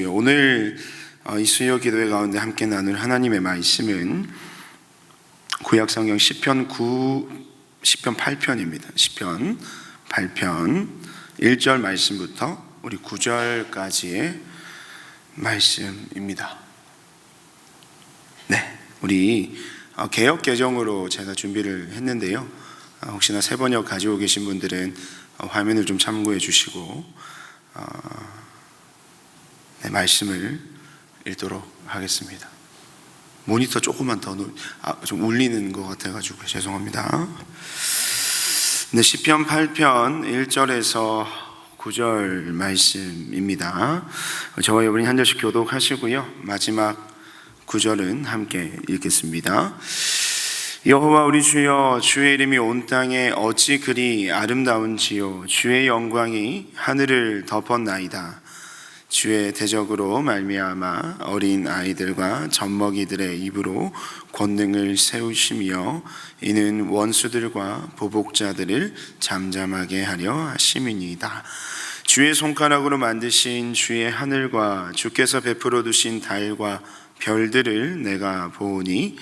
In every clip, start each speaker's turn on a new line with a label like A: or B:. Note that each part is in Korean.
A: 오늘 이 수요 기도회 가운데 함께 나눌 하나님의 말씀은 구약성경 시편 8편입니다. 시편 8편 1절 말씀부터 우리 9절까지의 말씀입니다. 네, 우리 개역 개정으로 제가 준비를 했는데요. 혹시나 새 번역 가지고 계신 분들은 화면을 좀 참고해 주시고 말씀을 읽도록 하겠습니다. 모니터 조금만 더 좀 울리는 것 같아가지고 죄송합니다. 네, 시편 8편 1절에서 9절 말씀입니다. 저와 여러분이 한 절씩 교독하시고요, 마지막 9절은 함께 읽겠습니다. 여호와 우리 주여, 주의 이름이 온 땅에 어찌 그리 아름다운지요. 주의 영광이 하늘을 덮었나이다. 주의 대적으로 말미암아 어린 아이들과 젖먹이들의 입으로 권능을 세우시며 이는 원수들과 보복자들을 잠잠하게 하려 하심이니이다. 주의 손가락으로 만드신 주의 하늘과 주께서 베풀어 두신 달과 별들을 내가 보오니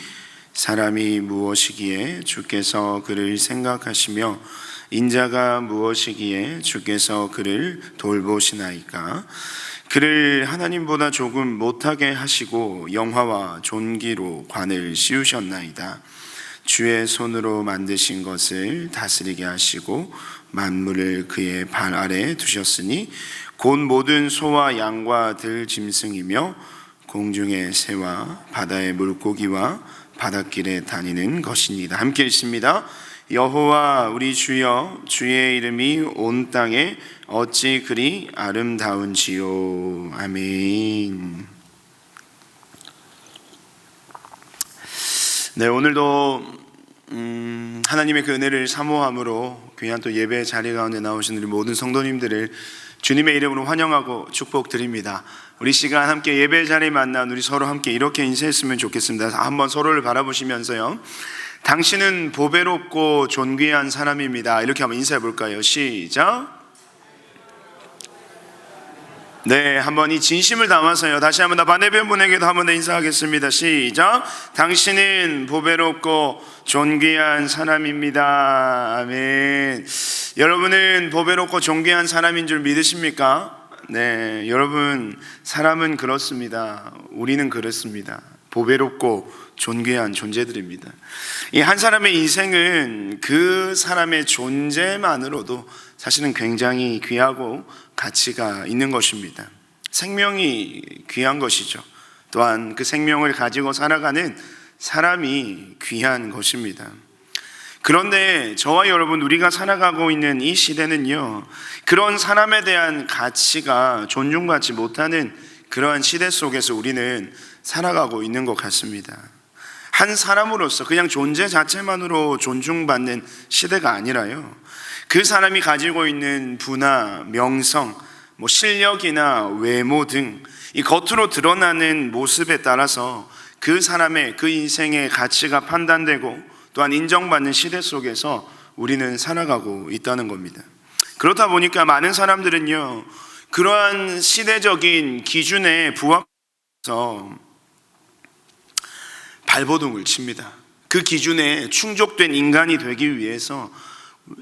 A: 사람이 무엇이기에 주께서 그를 생각하시며 인자가 무엇이기에 주께서 그를 돌보시나이까. 그를 하나님보다 조금 못하게 하시고 영화와 존귀로 관을 씌우셨나이다. 주의 손으로 만드신 것을 다스리게 하시고 만물을 그의 발 아래 두셨으니 곧 모든 소와 양과 들짐승이며 공중의 새와 바다의 물고기와 바닷길에 다니는 것입니다. 함께 읽습니다. 여호와 우리 주여, 주의 이름이 온 땅에 어찌 그리 아름다운지요. 아멘. 네, 오늘도 하나님의 그 은혜를 사모함으로 귀한 또 예배 자리 가운데 나오신 우리 모든 성도님들을 주님의 이름으로 환영하고 축복드립니다. 우리 시간 함께 예배 자리에 만난 우리 서로 함께 이렇게 인사했으면 좋겠습니다. 한번 서로를 바라보시면서요, 당신은 보배롭고 존귀한 사람입니다. 이렇게 한번 인사해 볼까요? 시작. 네, 한번 이 진심을 담아서요, 다시 한번 더 반대편 분에게도 한번 더 인사하겠습니다. 시작. 당신은 보배롭고 존귀한 사람입니다. 아멘. 여러분은 보배롭고 존귀한 사람인 줄 믿으십니까? 네, 여러분, 사람은 그렇습니다. 우리는 그렇습니다. 보배롭고 존귀한 존재들입니다. 이 한 사람의 인생은 그 사람의 존재만으로도 사실은 굉장히 귀하고 가치가 있는 것입니다. 생명이 귀한 것이죠. 또한 그 생명을 가지고 살아가는 사람이 귀한 것입니다. 그런데 저와 여러분, 우리가 살아가고 있는 이 시대는요, 그런 사람에 대한 가치가 존중받지 못하는 그러한 시대 속에서 우리는 살아가고 있는 것 같습니다. 한 사람으로서 그냥 존재 자체만으로 존중받는 시대가 아니라요, 그 사람이 가지고 있는 부나 명성, 실력이나 외모 등 이 겉으로 드러나는 모습에 따라서 그 사람의 그 인생의 가치가 판단되고 또한 인정받는 시대 속에서 우리는 살아가고 있다는 겁니다. 그렇다 보니까 많은 사람들은요, 그러한 시대적인 기준에 부합해서 발버둥을 칩니다. 그 기준에 충족된 인간이 되기 위해서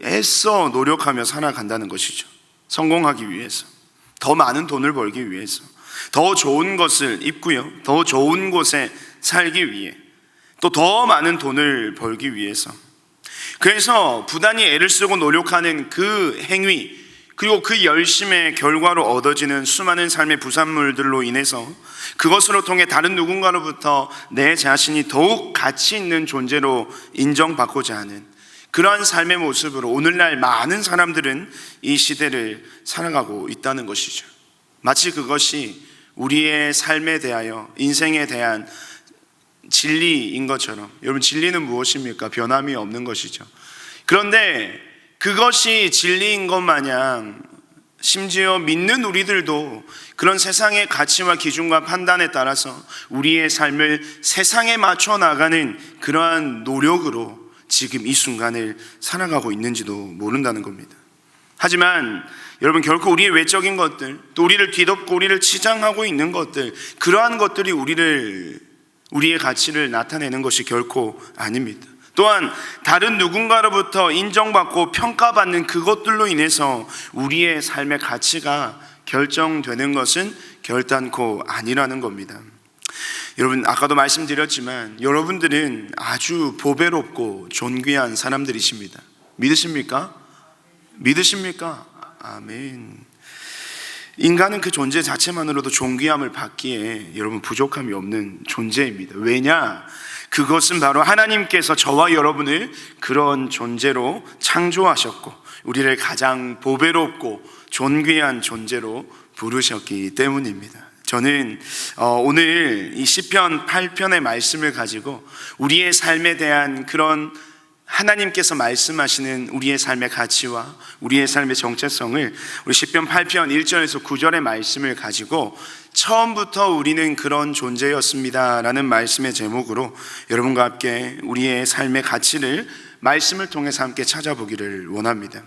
A: 애써 노력하며 살아간다는 것이죠. 성공하기 위해서, 더 많은 돈을 벌기 위해서, 더 좋은 것을 입고요, 더 좋은 곳에 살기 위해, 또 더 많은 돈을 벌기 위해서. 그래서 부단히 애를 쓰고 노력하는 그 행위, 그리고 그 열심의 결과로 얻어지는 수많은 삶의 부산물들로 인해서 그것으로 통해 다른 누군가로부터 내 자신이 더욱 가치 있는 존재로 인정받고자 하는 그러한 삶의 모습으로 오늘날 많은 사람들은 이 시대를 살아가고 있다는 것이죠. 마치 그것이 우리의 삶에 대하여, 인생에 대한 진리인 것처럼. 여러분, 진리는 무엇입니까? 변함이 없는 것이죠. 그런데 그것이 진리인 것 마냥 심지어 믿는 우리들도 그런 세상의 가치와 기준과 판단에 따라서 우리의 삶을 세상에 맞춰 나가는 그러한 노력으로 지금 이 순간을 살아가고 있는지도 모른다는 겁니다. 하지만 여러분, 결코 우리의 외적인 것들, 또 우리를 뒤덮고 우리를 치장하고 있는 것들, 그러한 것들이 우리의 가치를 나타내는 것이 결코 아닙니다. 또한 다른 누군가로부터 인정받고 평가받는 그것들로 인해서 우리의 삶의 가치가 결정되는 것은 결단코 아니라는 겁니다. 여러분, 아까도 말씀드렸지만 여러분들은 아주 보배롭고 존귀한 사람들이십니다. 믿으십니까? 믿으십니까? 아멘. 인간은 그 존재 자체만으로도 존귀함을 받기에 여러분 부족함이 없는 존재입니다. 왜냐? 그것은 바로 하나님께서 저와 여러분을 그런 존재로 창조하셨고 우리를 가장 보배롭고 존귀한 존재로 부르셨기 때문입니다. 저는 오늘 이 시편 8편의 말씀을 가지고 우리의 삶에 대한 그런 하나님께서 말씀하시는 우리의 삶의 가치와 우리의 삶의 정체성을 우리 시편 8편 1절에서 9절의 말씀을 가지고 처음부터 우리는 그런 존재였습니다 라는 말씀의 제목으로 여러분과 함께 우리의 삶의 가치를 말씀을 통해서 함께 찾아보기를 원합니다.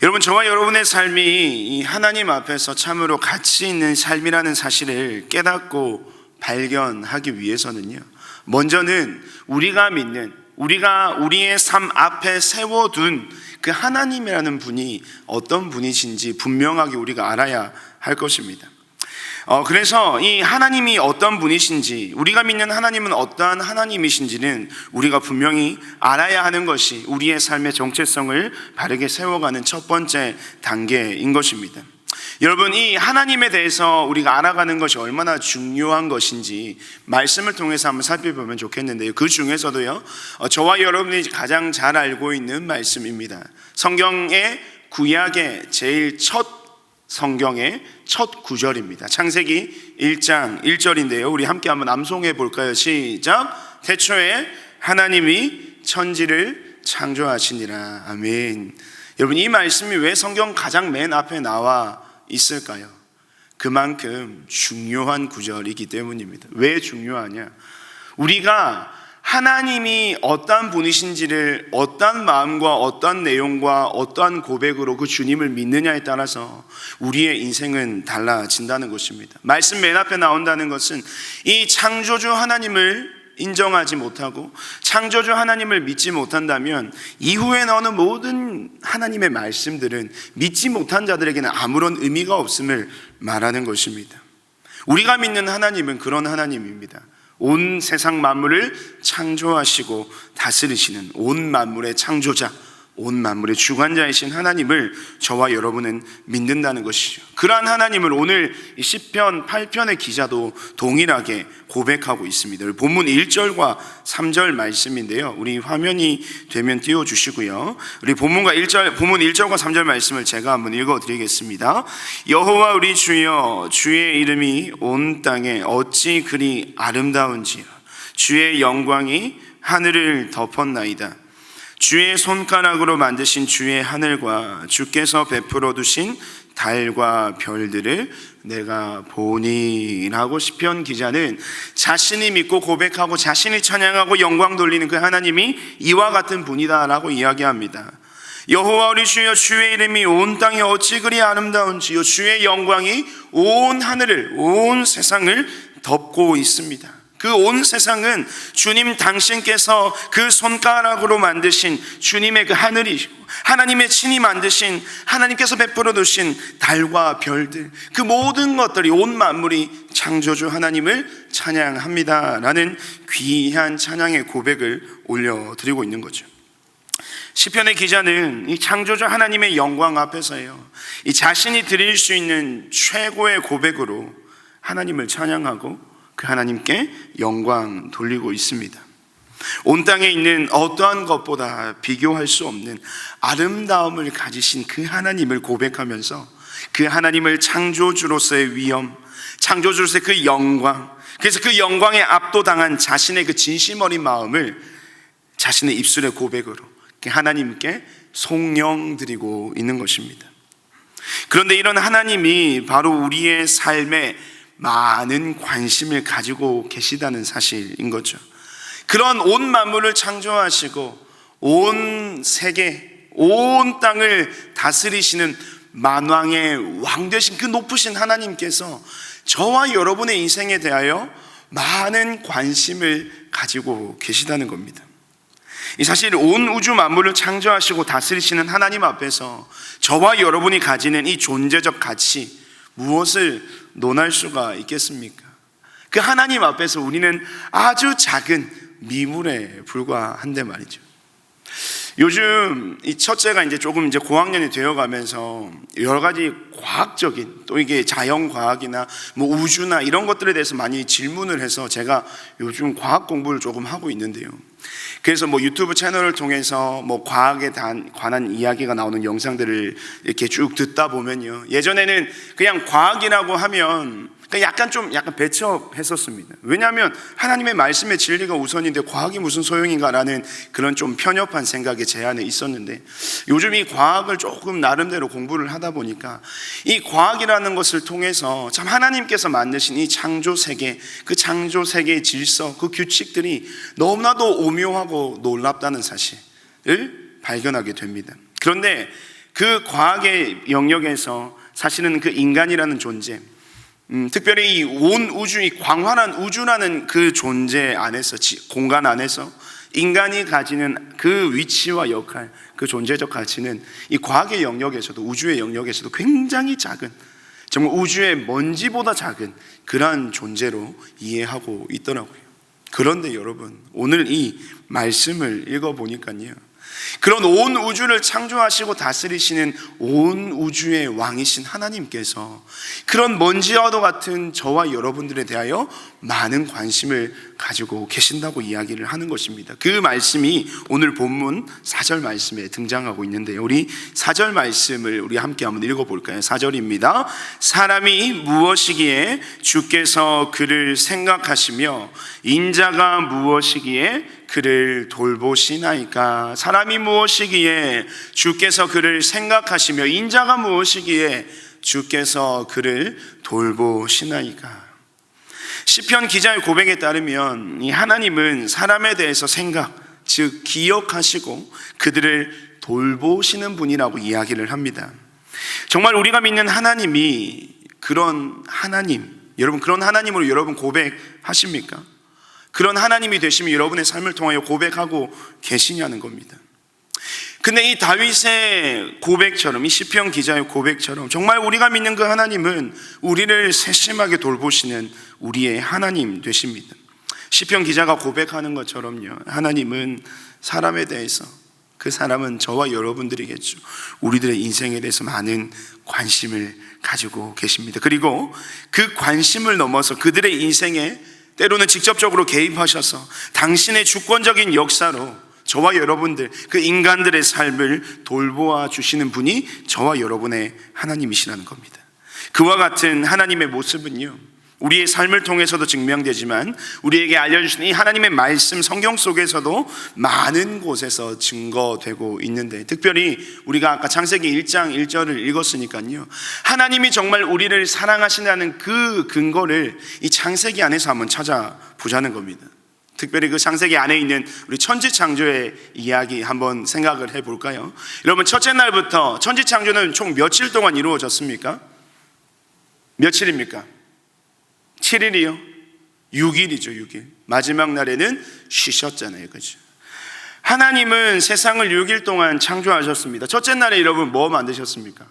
A: 여러분, 저와 여러분의 삶이 이 하나님 앞에서 참으로 가치 있는 삶이라는 사실을 깨닫고 발견하기 위해서는요, 먼저는 우리가 믿는, 우리가 우리의 삶 앞에 세워둔 그 하나님이라는 분이 어떤 분이신지 분명하게 우리가 알아야 할 것입니다. 그래서 이 하나님이 어떤 분이신지, 우리가 믿는 하나님은 어떠한 하나님이신지는 우리가 분명히 알아야 하는 것이 우리의 삶의 정체성을 바르게 세워가는 첫 번째 단계인 것입니다. 여러분, 이 하나님에 대해서 우리가 알아가는 것이 얼마나 중요한 것인지 말씀을 통해서 한번 살펴보면 좋겠는데요, 그 중에서도요, 저와 여러분이 가장 잘 알고 있는 말씀입니다. 성경의 구약의 제일 성경의 첫 구절입니다. 창세기 1장 1절인데요 우리 함께 한번 암송해 볼까요? 시작. 태초에 하나님이 천지를 창조하시니라. 아멘. 여러분, 이 말씀이 왜 성경 가장 맨 앞에 나와 있을까요? 그만큼 중요한 구절이기 때문입니다. 왜 중요하냐? 우리가 하나님이 어떠한 분이신지를 어떠한 마음과 어떠한 내용과 어떠한 고백으로 그 주님을 믿느냐에 따라서 우리의 인생은 달라진다는 것입니다. 말씀 맨 앞에 나온다는 것은 이 창조주 하나님을 인정하지 못하고 창조주 하나님을 믿지 못한다면 이후에 나오는 모든 하나님의 말씀들은 믿지 못한 자들에게는 아무런 의미가 없음을 말하는 것입니다. 우리가 믿는 하나님은 그런 하나님입니다. 온 세상 만물을 창조하시고 다스리시는 온 만물의 창조자, 온 만물의 주관자이신 하나님을 저와 여러분은 믿는다는 것이죠. 그러한 하나님을 오늘 이 시편 8편의 기자도 동일하게 고백하고 있습니다. 본문 1절과 3절 말씀인데요, 우리 화면이 되면 띄워주시고요, 우리 본문 1절과 3절 말씀을 제가 한번 읽어드리겠습니다. 여호와 우리 주여, 주의 이름이 온 땅에 어찌 그리 아름다운지요. 주의 영광이 하늘을 덮었나이다. 주의 손가락으로 만드신 주의 하늘과 주께서 베풀어 두신 달과 별들을 내가 보니 라고 시편 기자는 자신이 믿고 고백하고 자신이 찬양하고 영광 돌리는 그 하나님이 이와 같은 분이다 라고 이야기합니다. 여호와 우리 주여, 주의 이름이 온 땅에 어찌 그리 아름다운지요. 주의 영광이 온 하늘을, 온 세상을 덮고 있습니다. 그 온 세상은 주님 당신께서 그 손가락으로 만드신 주님의 그 하늘이시고 하나님의 친히 만드신 하나님께서 베풀어 두신 달과 별들, 그 모든 것들이, 온 만물이 창조주 하나님을 찬양합니다 라는 귀한 찬양의 고백을 올려드리고 있는 거죠. 시편의 기자는 이 창조주 하나님의 영광 앞에서요, 이 자신이 드릴 수 있는 최고의 고백으로 하나님을 찬양하고 그 하나님께 영광 돌리고 있습니다. 온 땅에 있는 어떠한 것보다 비교할 수 없는 아름다움을 가지신 그 하나님을 고백하면서 그 하나님을 창조주로서의 위엄, 창조주로서의 그 영광, 그래서 그 영광에 압도당한 자신의 그 진심 어린 마음을 자신의 입술의 고백으로 그 하나님께 송영드리고 있는 것입니다. 그런데 이런 하나님이 바로 우리의 삶에 많은 관심을 가지고 계시다는 사실인 거죠. 그런 온 만물을 창조하시고 온 세계, 온 땅을 다스리시는 만왕의 왕 되신 그 높으신 하나님께서 저와 여러분의 인생에 대하여 많은 관심을 가지고 계시다는 겁니다. 사실 온 우주 만물을 창조하시고 다스리시는 하나님 앞에서 저와 여러분이 가지는 이 존재적 가치, 무엇을 논할 수가 있겠습니까? 그 하나님 앞에서 우리는 아주 작은 미물에 불과한데 말이죠. 요즘 이 첫째가 조금 고학년이 되어가면서 여러 가지 과학적인, 또 이게 자연과학이나 뭐 우주나 이런 것들에 대해서 많이 질문을 해서 제가 요즘 과학 공부를 조금 하고 있는데요. 그래서 뭐 유튜브 채널을 통해서 뭐 과학에 관한 이야기가 나오는 영상들을 이렇게 쭉 듣다 보면요, 예전에는 그냥 과학이라고 하면 약간 배척했었습니다. 왜냐하면 하나님의 말씀의 진리가 우선인데 과학이 무슨 소용인가라는 그런 좀 편협한 생각에 제 안에 있었는데, 요즘 이 과학을 조금 나름대로 공부를 하다 보니까 이 과학이라는 것을 통해서 참 하나님께서 만드신 이 창조 세계, 그 창조 세계의 질서, 그 규칙들이 너무나도 오묘하고 놀랍다는 사실을 발견하게 됩니다. 그런데 그 과학의 영역에서 사실은 그 인간이라는 존재, 특별히 이 온 우주, 이 광활한 우주라는 그 존재 안에서, 공간 안에서 인간이 가지는 그 위치와 역할, 그 존재적 가치는 이 과학의 영역에서도, 우주의 영역에서도 굉장히 작은, 정말 우주의 먼지보다 작은 그러한 존재로 이해하고 있더라고요. 그런데 여러분, 오늘 이 말씀을 읽어보니까요, 그런 온 우주를 창조하시고 다스리시는 온 우주의 왕이신 하나님께서 그런 먼지와도 같은 저와 여러분들에 대하여 많은 관심을 가지고 계신다고 이야기를 하는 것입니다. 그 말씀이 오늘 본문 4절 말씀에 등장하고 있는데요, 우리 4절 말씀을 우리 함께 한번 읽어볼까요? 4절입니다. 사람이 무엇이기에 주께서 그를 생각하시며 인자가 무엇이기에 그를 돌보시나이까. 사람이 무엇이기에 주께서 그를 생각하시며 인자가 무엇이기에 주께서 그를 돌보시나이까. 시편 기자의 고백에 따르면 이 하나님은 사람에 대해서 생각, 즉 기억하시고 그들을 돌보시는 분이라고 이야기를 합니다. 정말 우리가 믿는 하나님이 그런 하나님, 여러분 그런 하나님으로 여러분 고백하십니까? 그런 하나님이 되시면 여러분의 삶을 통하여 고백하고 계시냐는 겁니다. 근데 이 다윗의 고백처럼, 이 시편 기자의 고백처럼 정말 우리가 믿는 그 하나님은 우리를 세심하게 돌보시는 우리의 하나님 되십니다. 시편 기자가 고백하는 것처럼요, 하나님은 사람에 대해서, 그 사람은 저와 여러분들이겠죠, 우리들의 인생에 대해서 많은 관심을 가지고 계십니다. 그리고 그 관심을 넘어서 그들의 인생에 때로는 직접적으로 개입하셔서 당신의 주권적인 역사로 저와 여러분들, 그 인간들의 삶을 돌보아 주시는 분이 저와 여러분의 하나님이시라는 겁니다. 그와 같은 하나님의 모습은요, 우리의 삶을 통해서도 증명되지만 우리에게 알려주신 이 하나님의 말씀, 성경 속에서도 많은 곳에서 증거되고 있는데, 특별히 우리가 아까 창세기 1장 1절을 읽었으니까요, 하나님이 정말 우리를 사랑하신다는 그 근거를 이 창세기 안에서 한번 찾아보자는 겁니다. 특별히 그 창세기 안에 있는 우리 천지창조의 이야기 한번 생각을 해볼까요? 여러분, 첫째 날부터 천지창조는 총 며칠 동안 이루어졌습니까? 며칠입니까? 7일이요? 6일이죠, 6일. 마지막 날에는 쉬셨잖아요, 그죠? 하나님은 세상을 6일 동안 창조하셨습니다. 첫째 날에 여러분 뭐 만드셨습니까?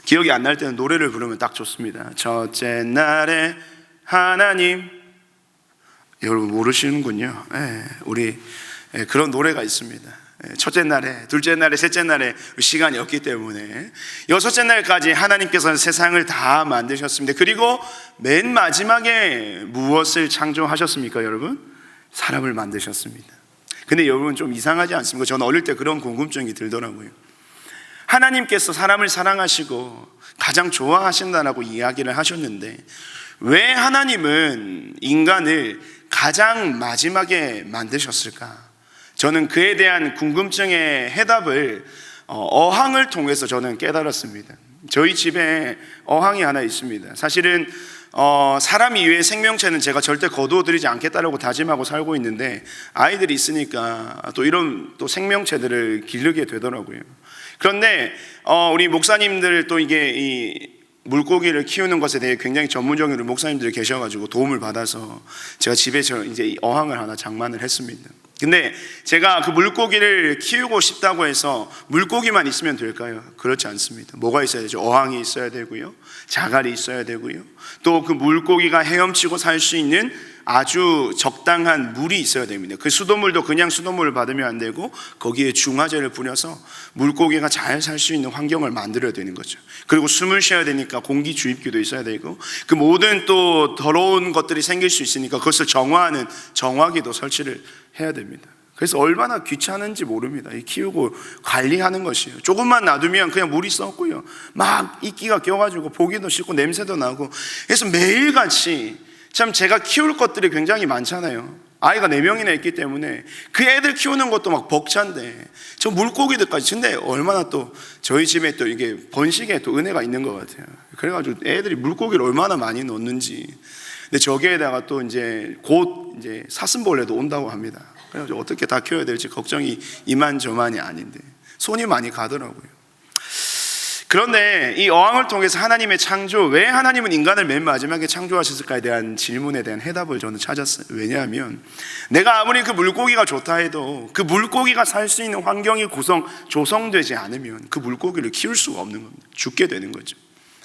A: 기억이 안 날 때는 노래를 부르면 딱 좋습니다. 첫째 날에 하나님. 여러분 모르시는군요. 우리 그런 노래가 있습니다. 첫째 날에, 둘째 날에, 셋째 날에 시간이 없기 때문에 여섯째 날까지 하나님께서는 세상을 다 만드셨습니다. 그리고 맨 마지막에 무엇을 창조하셨습니까, 여러분? 사람을 만드셨습니다. 근데 여러분 좀 이상하지 않습니까? 저는 어릴 때 그런 궁금증이 들더라고요. 하나님께서 사람을 사랑하시고 가장 좋아하신다라고 이야기를 하셨는데 왜 하나님은 인간을 가장 마지막에 만드셨을까? 저는 그에 대한 궁금증의 해답을 어항을 통해서 저는 깨달았습니다. 저희 집에 어항이 하나 있습니다. 사실은 사람 이외의 생명체는 제가 절대 거두어들이지 않겠다라고 다짐하고 살고 있는데 아이들이 있으니까 또 이런 또 생명체들을 기르게 되더라고요. 그런데 우리 목사님들 또 이게 이 물고기를 키우는 것에 대해 굉장히 전문적인 목사님들이 계셔가지고 도움을 받아서 제가 집에서 이제 어항을 하나 장만을 했습니다. 근데 제가 그 물고기를 키우고 싶다고 해서 물고기만 있으면 될까요? 그렇지 않습니다. 뭐가 있어야 되죠? 어항이 있어야 되고요, 자갈이 있어야 되고요, 또 그 물고기가 헤엄치고 살 수 있는 아주 적당한 물이 있어야 됩니다. 그 수돗물도 그냥 수돗물을 받으면 안 되고 거기에 중화제를 뿌려서 물고기가 잘 살 수 있는 환경을 만들어야 되는 거죠. 그리고 숨을 쉬어야 되니까 공기 주입기도 있어야 되고, 그 모든 또 더러운 것들이 생길 수 있으니까 그것을 정화하는 정화기도 설치를 해야 됩니다. 그래서 얼마나 귀찮은지 모릅니다. 이 키우고 관리하는 것이에요. 조금만 놔두면 그냥 물이 썩고요, 막 이끼가 껴가지고 보기도 싫고 냄새도 나고. 그래서 매일같이, 참 제가 키울 것들이 굉장히 많잖아요. 아이가 4명이나 있기 때문에 그 애들 키우는 것도 막 벅찬데 저 물고기들까지. 근데 얼마나 또 저희 집에 또 이게 번식에 또 은혜가 있는 것 같아요. 그래가지고 애들이 물고기를 얼마나 많이 넣는지. 근데 저기에다가 또 이제 곧 이제 사슴벌레도 온다고 합니다. 그래가지고 어떻게 다 키워야 될지 걱정이 이만저만이 아닌데 손이 많이 가더라고요. 그런데 이 어항을 통해서 하나님의 창조, 왜 하나님은 인간을 맨 마지막에 창조하셨을까에 대한 질문에 대한 해답을 저는 찾았어요. 왜냐하면 내가 아무리 그 물고기가 좋다 해도 그 물고기가 살 수 있는 환경이 조성되지 않으면 그 물고기를 키울 수가 없는 겁니다. 죽게 되는 거죠.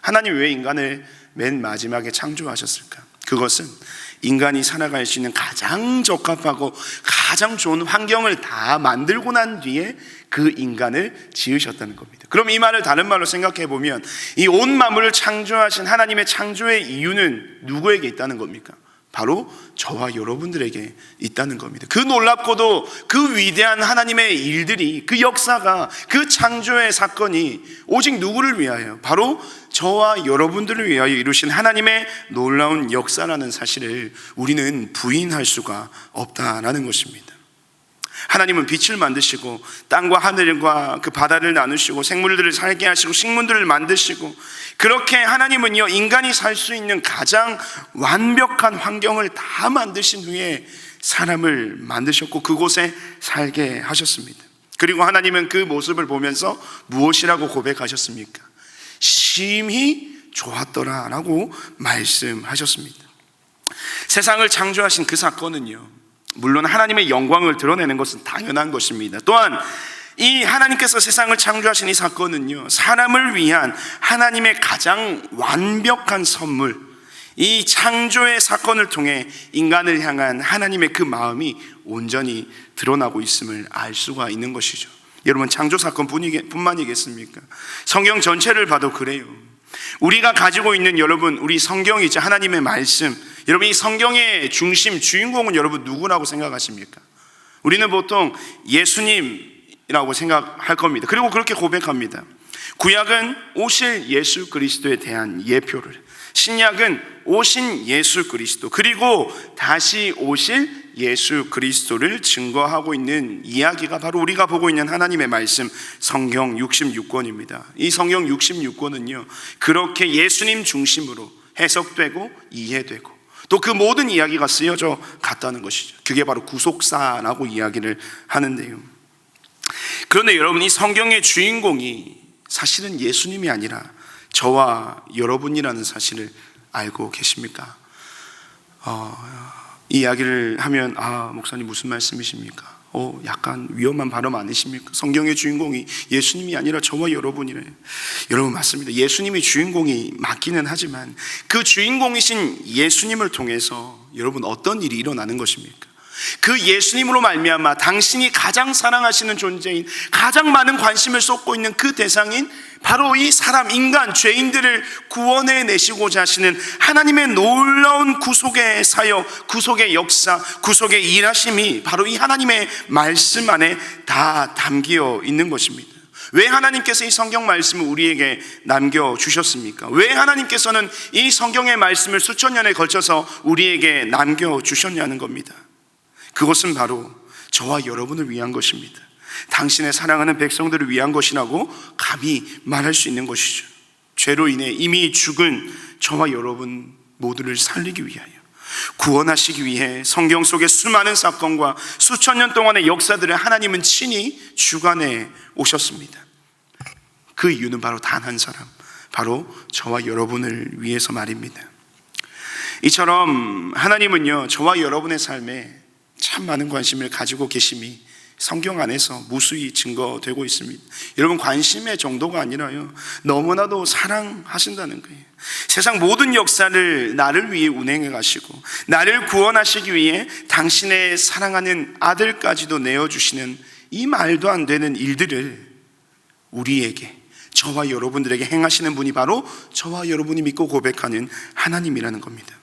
A: 하나님이 왜 인간을 맨 마지막에 창조하셨을까? 그것은 인간이 살아갈 수 있는 가장 적합하고 가장 좋은 환경을 다 만들고 난 뒤에 그 인간을 지으셨다는 겁니다. 그럼 이 말을 다른 말로 생각해 보면 이 온 만물을 창조하신 하나님의 창조의 이유는 누구에게 있다는 겁니까? 바로 저와 여러분들에게 있다는 겁니다. 그 놀랍고도 그 위대한 하나님의 일들이, 그 역사가, 그 창조의 사건이 오직 누구를 위하여? 바로 저와 여러분들을 위하여 이루신 하나님의 놀라운 역사라는 사실을 우리는 부인할 수가 없다라는 것입니다. 하나님은 빛을 만드시고 땅과 하늘과 그 바다를 나누시고 생물들을 살게 하시고 식물들을 만드시고, 그렇게 하나님은요 인간이 살 수 있는 가장 완벽한 환경을 다 만드신 후에 사람을 만드셨고 그곳에 살게 하셨습니다. 그리고 하나님은 그 모습을 보면서 무엇이라고 고백하셨습니까? 심히 좋았더라 라고 말씀하셨습니다. 세상을 창조하신 그 사건은요, 물론 하나님의 영광을 드러내는 것은 당연한 것입니다. 또한 이 하나님께서 세상을 창조하신 이 사건은요, 사람을 위한 하나님의 가장 완벽한 선물, 이 창조의 사건을 통해 인간을 향한 하나님의 그 마음이 온전히 드러나고 있음을 알 수가 있는 것이죠. 여러분, 창조 사건뿐만이겠습니까? 성경 전체를 봐도 그래요. 우리가 가지고 있는, 여러분, 우리 성경이죠, 하나님의 말씀. 여러분, 이 성경의 중심, 주인공은 여러분 누구라고 생각하십니까? 우리는 보통 예수님이라고 생각할 겁니다. 그리고 그렇게 고백합니다. 구약은 오실 예수 그리스도에 대한 예표를, 신약은 오신 예수 그리스도, 그리고 다시 오실 예수 그리스도를 증거하고 있는 이야기가 바로 우리가 보고 있는 하나님의 말씀, 성경 66권입니다. 이 성경 66권은요 그렇게 예수님 중심으로 해석되고 이해되고 또 그 모든 이야기가 쓰여져 갔다는 것이죠. 그게 바로 구속사라고 이야기를 하는데요. 그런데 여러분, 이 성경의 주인공이 사실은 예수님이 아니라 저와 여러분이라는 사실을 알고 계십니까? 이 이야기를 하면, 목사님 무슨 말씀이십니까? 약간 위험한 발언 아니십니까? 성경의 주인공이 예수님이 아니라 저와 여러분이래. 여러분, 맞습니다. 예수님이 주인공이 맞기는 하지만 그 주인공이신 예수님을 통해서 여러분 어떤 일이 일어나는 것입니까? 그 예수님으로 말미암아 당신이 가장 사랑하시는 존재인, 가장 많은 관심을 쏟고 있는 그 대상인 바로 이 사람, 인간, 죄인들을 구원해 내시고자 하시는 하나님의 놀라운 구속의 사역, 구속의 역사, 구속의 일하심이 바로 이 하나님의 말씀 안에 다 담겨 있는 것입니다. 왜 하나님께서 이 성경 말씀을 우리에게 남겨주셨습니까? 왜 하나님께서는 이 성경의 말씀을 수천 년에 걸쳐서 우리에게 남겨주셨냐는 겁니다. 그것은 바로 저와 여러분을 위한 것입니다. 당신의 사랑하는 백성들을 위한 것이라고 감히 말할 수 있는 것이죠. 죄로 인해 이미 죽은 저와 여러분 모두를 살리기 위하여, 구원하시기 위해 성경 속의 수많은 사건과 수천 년 동안의 역사들을 하나님은 친히 주관해 오셨습니다. 그 이유는 바로 단 한 사람, 바로 저와 여러분을 위해서 말입니다. 이처럼 하나님은요, 저와 여러분의 삶에 참 많은 관심을 가지고 계심이 성경 안에서 무수히 증거되고 있습니다. 여러분, 관심의 정도가 아니라요, 너무나도 사랑하신다는 거예요. 세상 모든 역사를 나를 위해 운행해 가시고 나를 구원하시기 위해 당신의 사랑하는 아들까지도 내어주시는 이 말도 안 되는 일들을 우리에게, 저와 여러분들에게 행하시는 분이 바로 저와 여러분이 믿고 고백하는 하나님이라는 겁니다.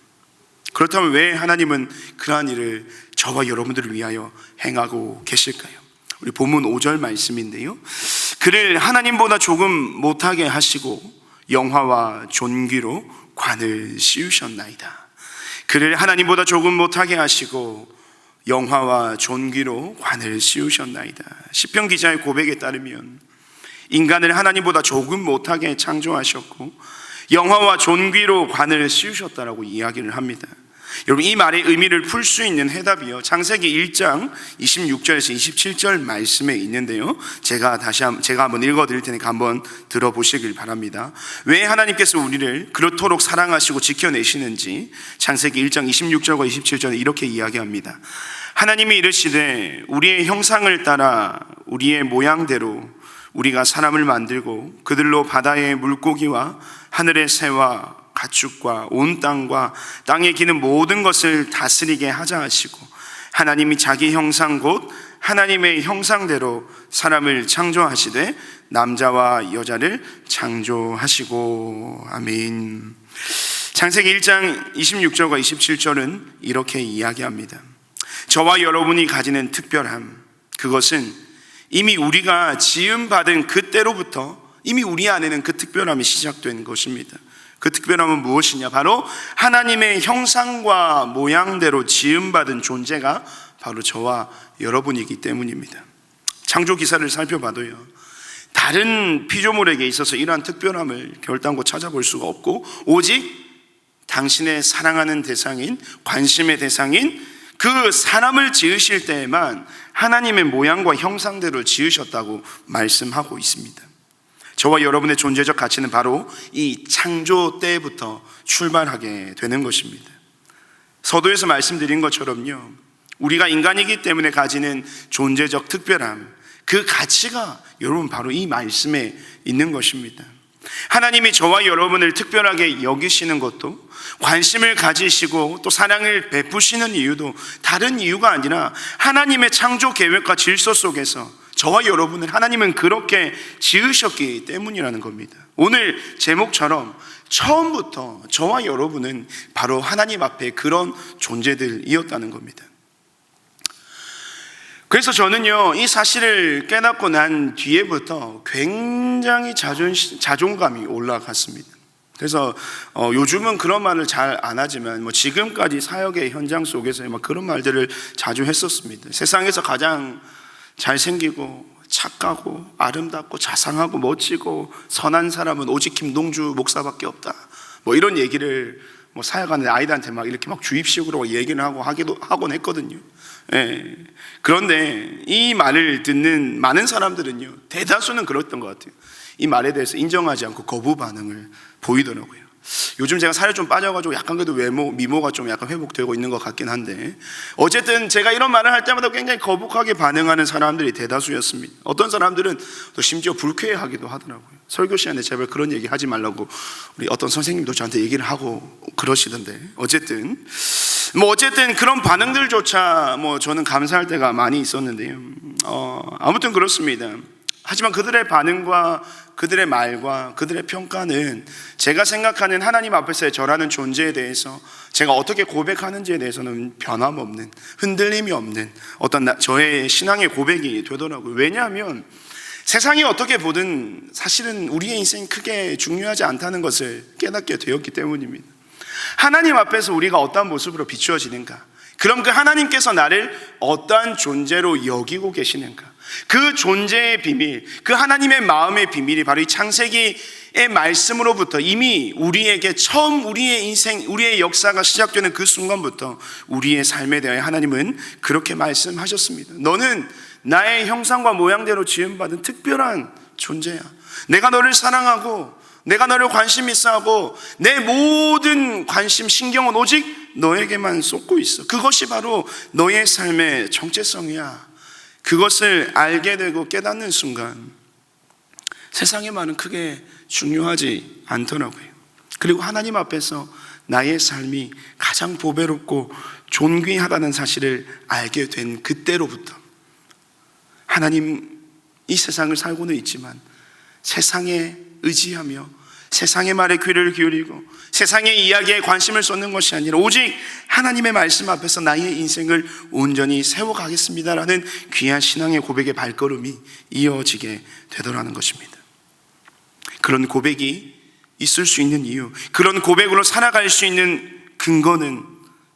A: 그렇다면 왜 하나님은 그러한 일을 저와 여러분들을 위하여 행하고 계실까요? 우리 본문 5절 말씀인데요, 그를 하나님보다 조금 못하게 하시고 영화와 존귀로 관을 씌우셨나이다. 그를 하나님보다 조금 못하게 하시고 영화와 존귀로 관을 씌우셨나이다. 시편 기자의 고백에 따르면 인간을 하나님보다 조금 못하게 창조하셨고 영화와 존귀로 관을 씌우셨다라고 이야기를 합니다. 여러분, 이 말의 의미를 풀 수 있는 해답이요, 창세기 1장 26절에서 27절 말씀에 있는데요, 제가 한번 읽어드릴 테니까 한번 들어보시길 바랍니다. 왜 하나님께서 우리를 그렇도록 사랑하시고 지켜내시는지 창세기 1장 26절과 27절에 이렇게 이야기합니다. 하나님이 이르시되 우리의 형상을 따라 우리의 모양대로 우리가 사람을 만들고 그들로 바다의 물고기와 하늘의 새와 가축과 온 땅과 땅에 기는 모든 것을 다스리게 하자 하시고, 하나님이 자기 형상 곧 하나님의 형상대로 사람을 창조하시되 남자와 여자를 창조하시고. 아멘. 창세기 1장 26절과 27절은 이렇게 이야기합니다. 저와 여러분이 가지는 특별함, 그것은 이미 우리가 지음받은 그때로부터 이미 우리 안에는 그 특별함이 시작된 것입니다. 그 특별함은 무엇이냐? 바로 하나님의 형상과 모양대로 지음받은 존재가 바로 저와 여러분이기 때문입니다. 창조 기사를 살펴봐도요, 다른 피조물에게 있어서 이러한 특별함을 결단코 찾아볼 수가 없고, 오직 당신의 사랑하는 대상인, 관심의 대상인 그 사람을 지으실 때에만 하나님의 모양과 형상대로 지으셨다고 말씀하고 있습니다. 저와 여러분의 존재적 가치는 바로 이 창조 때부터 출발하게 되는 것입니다. 서도에서 말씀드린 것처럼요, 우리가 인간이기 때문에 가지는 존재적 특별함, 그 가치가 여러분 바로 이 말씀에 있는 것입니다. 하나님이 저와 여러분을 특별하게 여기시는 것도, 관심을 가지시고 또 사랑을 베푸시는 이유도 다른 이유가 아니라 하나님의 창조 계획과 질서 속에서 저와 여러분을 하나님은 그렇게 지으셨기 때문이라는 겁니다. 오늘 제목처럼 처음부터 저와 여러분은 바로 하나님 앞에 그런 존재들이었다는 겁니다. 그래서 저는요, 이 사실을 깨닫고 난 뒤에부터 굉장히 자존감이 올라갔습니다. 그래서 요즘은 그런 말을 잘 안 하지만 지금까지 사역의 현장 속에서 그런 말들을 자주 했었습니다. 세상에서 가장 잘생기고 착하고 아름답고 자상하고 멋지고 선한 사람은 오직 김동주 목사밖에 없다, 이런 얘기를 사역하는 아이들한테 이렇게 주입식으로 얘기를 하곤 했거든요. 예. 그런데 이 말을 듣는 많은 사람들은요, 대다수는 그랬던 것 같아요. 이 말에 대해서 인정하지 않고 거부 반응을 보이더라고요. 요즘 제가 살이 좀 빠져가지고 약간 그래도 미모가 좀 약간 회복되고 있는 것 같긴 한데, 어쨌든 제가 이런 말을 할 때마다 굉장히 거북하게 반응하는 사람들이 대다수였습니다. 어떤 사람들은 또 심지어 불쾌해하기도 하더라고요. 설교 시간에 제발 그런 얘기 하지 말라고 우리 어떤 선생님도 저한테 얘기를 하고 그러시던데, 어쨌든 그런 반응들조차 저는 감사할 때가 많이 있었는데요. 아무튼 그렇습니다. 하지만 그들의 반응과 그들의 말과 그들의 평가는 제가 생각하는 하나님 앞에서의 저라는 존재에 대해서 제가 어떻게 고백하는지에 대해서는 변함없는, 흔들림이 없는 어떤 저의 신앙의 고백이 되더라고요. 왜냐하면 세상이 어떻게 보든 사실은 우리의 인생이 크게 중요하지 않다는 것을 깨닫게 되었기 때문입니다. 하나님 앞에서 우리가 어떠한 모습으로 비추어지는가, 그럼 그 하나님께서 나를 어떠한 존재로 여기고 계시는가, 그 존재의 비밀, 그 하나님의 마음의 비밀이 바로 이 창세기의 말씀으로부터 이미 우리에게 처음 우리의 인생, 우리의 역사가 시작되는 그 순간부터 우리의 삶에 대하여 하나님은 그렇게 말씀하셨습니다. 너는 나의 형상과 모양대로 지음받은 특별한 존재야. 내가 너를 사랑하고 내가 너를 관심 있어 하고 내 모든 관심, 신경은 오직 너에게만 쏟고 있어. 그것이 바로 너의 삶의 정체성이야. 그것을 알게 되고 깨닫는 순간 세상의 말은 크게 중요하지 않더라고요. 그리고 하나님 앞에서 나의 삶이 가장 보배롭고 존귀하다는 사실을 알게 된 그때로부터 하나님, 이 세상을 살고는 있지만 세상에 의지하며 세상의 말에 귀를 기울이고 세상의 이야기에 관심을 쏟는 것이 아니라 오직 하나님의 말씀 앞에서 나의 인생을 온전히 세워가겠습니다라는 귀한 신앙의 고백의 발걸음이 이어지게 되더라는 것입니다. 그런 고백이 있을 수 있는 이유, 그런 고백으로 살아갈 수 있는 근거는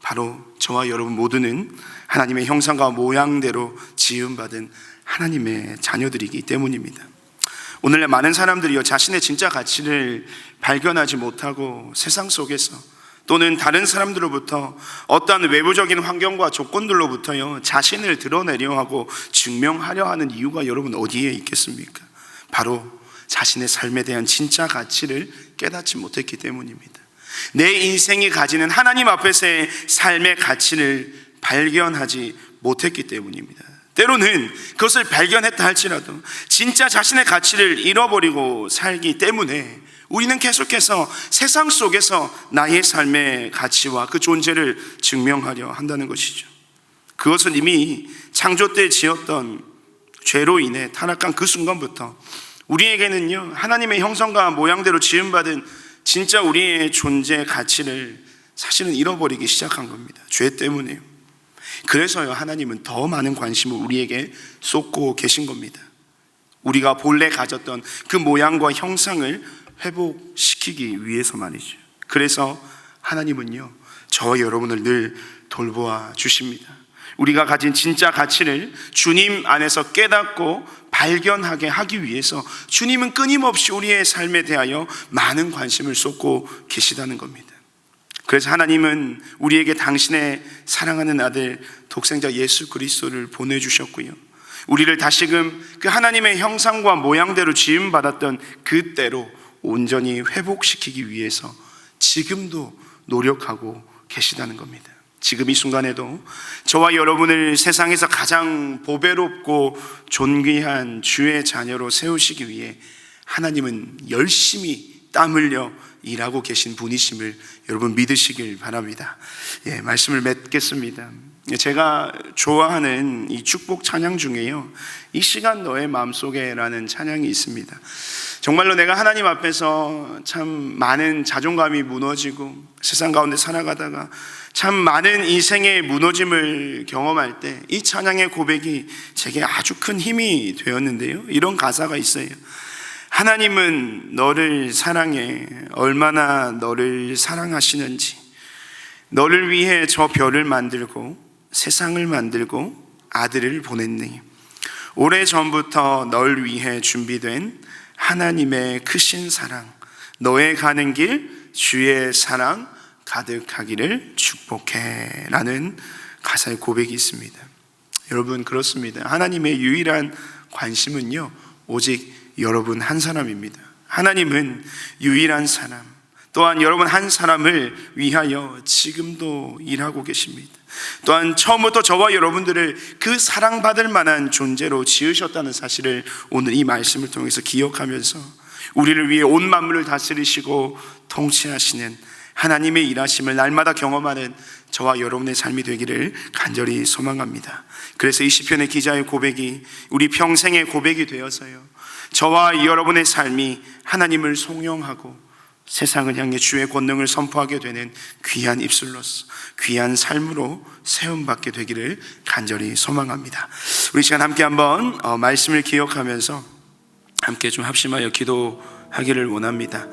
A: 바로 저와 여러분 모두는 하나님의 형상과 모양대로 지음받은 하나님의 자녀들이기 때문입니다. 오늘날 많은 사람들이요, 자신의 진짜 가치를 발견하지 못하고 세상 속에서 또는 다른 사람들로부터 어떠한 외부적인 환경과 조건들로부터요 자신을 드러내려 하고 증명하려 하는 이유가 여러분 어디에 있겠습니까? 바로 자신의 삶에 대한 진짜 가치를 깨닫지 못했기 때문입니다. 내 인생이 가지는 하나님 앞에서의 삶의 가치를 발견하지 못했기 때문입니다. 때로는 그것을 발견했다 할지라도 진짜 자신의 가치를 잃어버리고 살기 때문에 우리는 계속해서 세상 속에서 나의 삶의 가치와 그 존재를 증명하려 한다는 것이죠. 그것은 이미 창조 때 지었던 죄로 인해 타락한 그 순간부터 우리에게는요 하나님의 형상과 모양대로 지음받은 진짜 우리의 존재 가치를 사실은 잃어버리기 시작한 겁니다. 죄 때문에요. 그래서요 하나님은 더 많은 관심을 우리에게 쏟고 계신 겁니다. 우리가 본래 가졌던 그 모양과 형상을 회복시키기 위해서 말이죠. 그래서 하나님은요 저와 여러분을 늘 돌보아 주십니다. 우리가 가진 진짜 가치를 주님 안에서 깨닫고 발견하게 하기 위해서 주님은 끊임없이 우리의 삶에 대하여 많은 관심을 쏟고 계시다는 겁니다. 그래서 하나님은 우리에게 당신의 사랑하는 아들 독생자 예수 그리스도를 보내주셨고요, 우리를 다시금 그 하나님의 형상과 모양대로 지음받았던 그때로 온전히 회복시키기 위해서 지금도 노력하고 계시다는 겁니다. 지금 이 순간에도 저와 여러분을 세상에서 가장 보배롭고 존귀한 주의 자녀로 세우시기 위해 하나님은 열심히 땀 흘려 일하고 계신 분이심을 여러분 믿으시길 바랍니다. 말씀을 맺겠습니다. 제가 좋아하는 이 축복 찬양 중에요, 이 시간 너의 마음속에 라는 찬양이 있습니다. 정말로 내가 하나님 앞에서 참 많은 자존감이 무너지고 세상 가운데 살아가다가 참 많은 인생의 무너짐을 경험할 때 이 찬양의 고백이 제게 아주 큰 힘이 되었는데요, 이런 가사가 있어요. 하나님은 너를 사랑해 얼마나 너를 사랑하시는지, 너를 위해 저 별을 만들고 세상을 만들고 아들을 보냈네. 오래전부터 널 위해 준비된 하나님의 크신 사랑, 너의 가는 길 주의 사랑 가득하기를 축복해 라는 가사의 고백이 있습니다. 여러분 그렇습니다. 하나님의 유일한 관심은요 오직 여러분 한 사람입니다. 하나님은 유일한 사람, 또한 여러분 한 사람을 위하여 지금도 일하고 계십니다. 또한 처음부터 저와 여러분들을 그 사랑받을 만한 존재로 지으셨다는 사실을 오늘 이 말씀을 통해서 기억하면서 우리를 위해 온 만물을 다스리시고 통치하시는 하나님의 일하심을 날마다 경험하는 저와 여러분의 삶이 되기를 간절히 소망합니다. 그래서 이 시편의 기자의 고백이 우리 평생의 고백이 되어서요, 저와 여러분의 삶이 하나님을 송영하고 세상을 향해 주의 권능을 선포하게 되는 귀한 입술로서 귀한 삶으로 세움받게 되기를 간절히 소망합니다. 우리 시간 함께 한번 말씀을 기억하면서 함께 좀 합심하여 기도하기를 원합니다.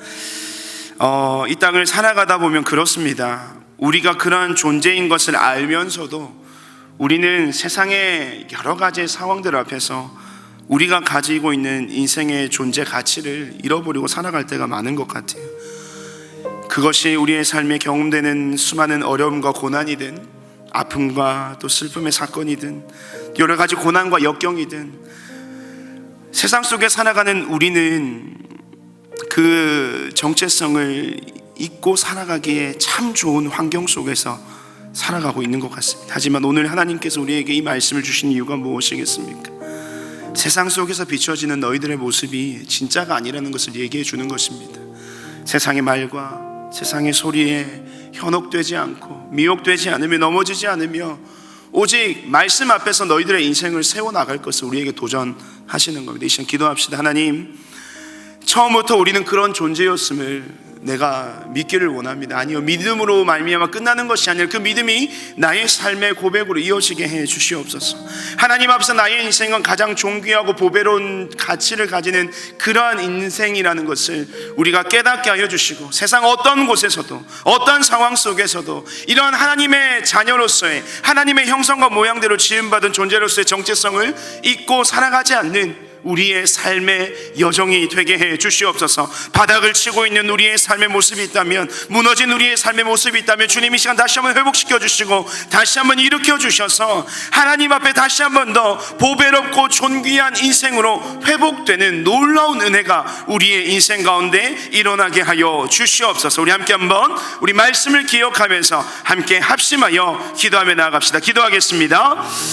A: 이 땅을 살아가다 보면 그렇습니다. 우리가 그러한 존재인 것을 알면서도 우리는 세상의 여러 가지 상황들 앞에서 우리가 가지고 있는 인생의 존재 가치를 잃어버리고 살아갈 때가 많은 것 같아요. 그것이 우리의 삶에 경험되는 수많은 어려움과 고난이든 아픔과 또 슬픔의 사건이든 여러 가지 고난과 역경이든 세상 속에 살아가는 우리는 그 정체성을 잊고 살아가기에 참 좋은 환경 속에서 살아가고 있는 것 같습니다. 하지만 오늘 하나님께서 우리에게 이 말씀을 주신 이유가 무엇이겠습니까? 세상 속에서 비춰지는 너희들의 모습이 진짜가 아니라는 것을 얘기해 주는 것입니다. 세상의 말과 세상의 소리에 현혹되지 않고 미혹되지 않으며 넘어지지 않으며 오직 말씀 앞에서 너희들의 인생을 세워나갈 것을 우리에게 도전하시는 겁니다. 이 시간 기도합시다. 하나님, 처음부터 우리는 그런 존재였음을 내가 믿기를 원합니다. 아니요, 믿음으로 말미암아 끝나는 것이 아니라 그 믿음이 나의 삶의 고백으로 이어지게 해 주시옵소서. 하나님 앞에서 나의 인생은 가장 존귀하고 보배로운 가치를 가지는 그러한 인생이라는 것을 우리가 깨닫게 하여 주시고, 세상 어떤 곳에서도 어떤 상황 속에서도 이런 하나님의 자녀로서의 하나님의 형상과 모양대로 지음받은 존재로서의 정체성을 잊고 살아가지 않는 우리의 삶의 여정이 되게 해 주시옵소서. 바닥을 치고 있는 우리의 삶의 모습이 있다면, 무너진 우리의 삶의 모습이 있다면 주님 이 시간 다시 한번 회복시켜 주시고 다시 한번 일으켜 주셔서 하나님 앞에 다시 한번 더 보배롭고 존귀한 인생으로 회복되는 놀라운 은혜가 우리의 인생 가운데 일어나게 하여 주시옵소서. 우리 함께 한번 우리 말씀을 기억하면서 함께 합심하여 기도하며 나아갑시다. 기도하겠습니다.